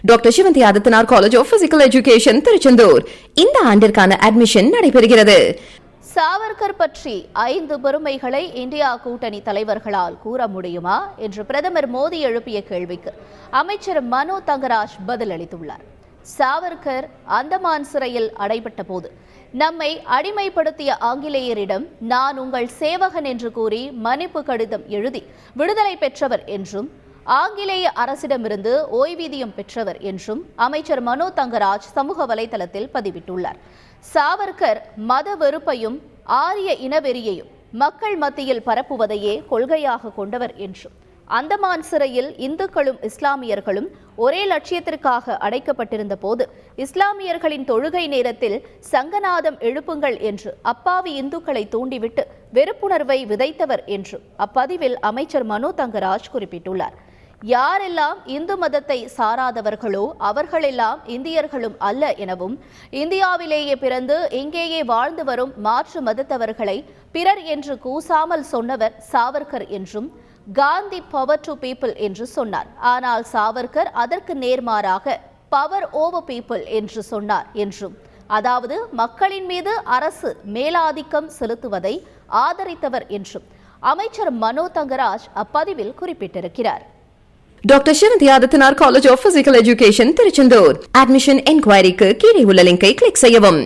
Doctor Sivanthi Adithanar college of physical education Tiruchendur இந்த ஆண்டிற்கான admission நடைபெறுகிறது. சாவர்கர் பற்றி 5 பெருமைகளை இந்தியா கூட்டணி தலைவர்களால் கூற முடியுமா என்று பிரதமர் மோடி எழுப்பிய கேள்விக்கு அமைச்சர் மனோ தங்கராஜ் பதிலளித்துள்ளார். சாவர்கர் அந்தமான் சிறையில் அடைபட்ட போது நம்மை அடிமைப்படுத்திய ஆங்கிலேயரிடம் நான் உங்கள் சேவகன் என்று கூறி மன்னிப்பு கடிதம் எழுதி விடுதலை பெற்றவர் என்றும் ஆங்கிலேய அரசிடமிருந்து ஓய்வூதியம் பெற்றவர் என்றும் அமைச்சர் மனோ தங்கராஜ் சமூக வலைதளத்தில் பதிவிட்டுள்ளார். சாவர்கர் மத வெறுப்பையும் ஆரிய இனவெறியையும் மக்கள் மத்தியில் பரப்புவதையே கொள்கையாக கொண்டவர் என்றும் அந்தமான் சிறையில் இந்துக்களும் இஸ்லாமியர்களும் ஒரே லட்சியத்திற்காக அடைக்கப்பட்டிருந்த போது இஸ்லாமியர்களின் தொழுகை நேரத்தில் சங்கநாதம் எழுப்புங்கள் என்று அப்பாவி இந்துக்களை தூண்டிவிட்டு வெறுப்புணர்வை விதைத்தவர் என்றும் அப்பதிவில் அமைச்சர் மனோ தங்கராஜ் குறிப்பிட்டுள்ளார். யாரெல்லாம் இந்து மதத்தை சாராதவர்களோ அவர்களெல்லாம் இந்தியர்களும் அல்ல எனவும் இந்தியாவிலேயே பிறந்து இங்கேயே வாழ்ந்து வரும் மாற்று மதத்தவர்களை பிறர் என்று கூசாமல் சொன்னவர் சாவர்கர் என்றும் காந்தி பவர் டு பீப்புள் என்று சொன்னார். ஆனால் சாவர்கர் அதற்கு நேர்மாறாக பவர் ஓவர் பீப்புள் என்று சொன்னார் என்றும், அதாவது மக்களின் மீது அரசு மேலாதிக்கம் செலுத்துவதை ஆதரித்தவர் என்றும் அமைச்சர் மனோ தங்கராஜ் அப்பதிவில் குறிப்பிட்டிருக்கிறார். Doctor Sivanthi Adithanar college of physical education Tiruchendur admission என்கொயரிக்கு கீழே உள்ள லிங்கை கிளிக் செய்யவும்.